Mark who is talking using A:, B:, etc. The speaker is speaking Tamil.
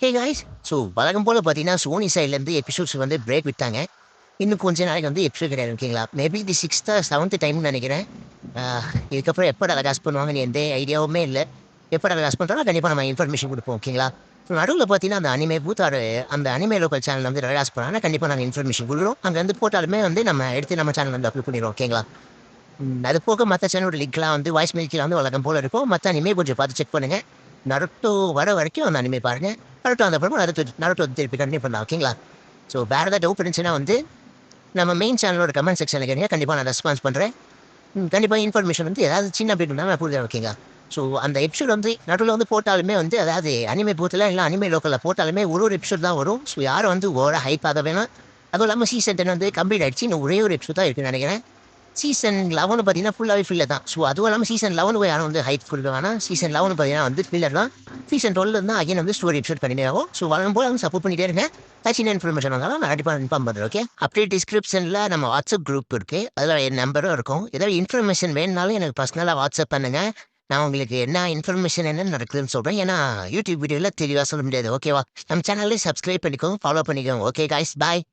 A: ஹே காய்ஸ் ஸோ வழக்கம் போல் பார்த்தீங்கன்னா சோனி சைட்லேருந்து எபிசோட்ஸ் வந்து பிரேக் விட்டாங்க. இன்னும் கொஞ்ச நாளைக்கு வந்து எபிசோட் கிடையாது ஓகேங்களா. மேபி இது 6th 7th டைம்னு நினைக்கிறேன். இதுக்கப்புறம் எப்போ டெலகாஸ்ட் பண்ணுவாங்கன்னு எந்த ஐடியாவுமே இல்லை. எப்போ டெலகாஸ்ட் பண்ணுறோம் கண்டிப்பாக நம்ம இன்ஃபர்மேஷன் கொடுப்போம் ஓகேங்களா. ஸோ நடுவில் பார்த்தீங்கன்னா அந்த அனிமே பூத்தாரு அந்த அனிமே லோக்கல் சேனல் வந்து டெலகாஸ்ட் பண்ணாங்கன்னா கண்டிப்பாக நாங்கள் இன்ஃபர்மேஷன் கொடுக்குறோம். அங்கே வந்து போட்டாலுமே வந்து நம்ம எடுத்து நம்ம சேனல் வந்து அப்லோட் பண்ணிடுவோம் ஓகேங்களா. அது போக மற்ற சேனலோட லிங்க்லாம் வந்து வாய்ஸ் மெயிலில் வந்து வழக்கம் போல் இருக்கும். மற்ற அனிமே கொஞ்சம் பார்த்து செக் பண்ணுங்கள். நருட்டோ வர வரைக்கும் அந்த அனிமே பாருங்கள். நருட்டோ அந்த அப்புறமா நருட்டோ வந்து திருப்பி கண்டினியூ பண்ணலாம் ஓகேங்களா. ஸோ வேறு ஏதாவது டவுட் இருந்துச்சுன்னா வந்து நம்ம மெயின் சேனலோட கமெண்ட் செக்ஷனில் கேட்டீங்க கண்டிப்பாக நான் ரெஸ்பான்ஸ் பண்ணுறேன். கண்டிப்பாக இன்ஃபர்மேஷன் வந்து ஏதாவது சின்ன அப்டேட் இருந்தால் நான் புரியுது ஓகேங்களா. ஸோ அந்த எபிசோட் வந்து நடுவில் வந்து போட்டாலுமே வந்து அதாவது அனிமே பூத்தில் இல்லை அனிமே லோக்கலில் போட்டாலுமே ஒரு எபிசோட் தான் வரும். ஸோ யாரும் வந்து ஓர ஹைப் ஆக வேணாம். அதுவும் இல்லாமல் சீசன் 10 வந்து கம்ப்ளீட் ஆகிடுச்சு. இன்னும் ஒரே ஒரு எபிசோட் தான் இருக்குன்னு நினைக்கிறேன். சீசன் 11 பார்த்தீங்கன்னா ஃபுல்லாகவே ஃபில்லர் தான். ஸோ அதுவும் இல்லாமல் சீசன் 11 யாரும் வந்து ஹைட் கொடுக்க வேணாம். சீசன் 11 பார்த்தீங்கன்னா வந்து ஃபில்லர் தான். சீசன் 12 இருந்தால் அகைன் வந்து ஸ்டோரி எபிசோட் கண்டினியூ ஆகும். ஸோ வளரும் போது வந்து சப்போர்ட் பண்ணிட்டே இருங்க. சின்ன இன்ஃபர்மேஷன் வந்தாலும் நான் கண்டிப்பாக இன்ஃபார்ம் பண்ணுறேன் ஓகே. அப்படியே டிஸ்கிரிப்ஷனில் நம்ம வாட்ஸ்அப் குரூப் இருக்குது. அதில் என் நம்பரும் இருக்கும். ஏதாவது இன்ஃபர்மேஷன் வேணுனாலும் எனக்கு பர்சனலாக வாட்ஸ்அப் பண்ணுங்கள். நான் உங்களுக்கு என்ன இன்ஃபர்மேஷன் என்ன நடக்குதுன்னு சொல்கிறேன். ஏன்னா யூடியூப் வீடியோவில் தெளிவாக சொல்ல முடியாது ஓகேவா. நம்ம சேனல்லே சப்ஸ்கிரைப் பண்ணிக்கோங்க, ஃபாலோ பண்ணிக்கோங்க. Okay guys bye.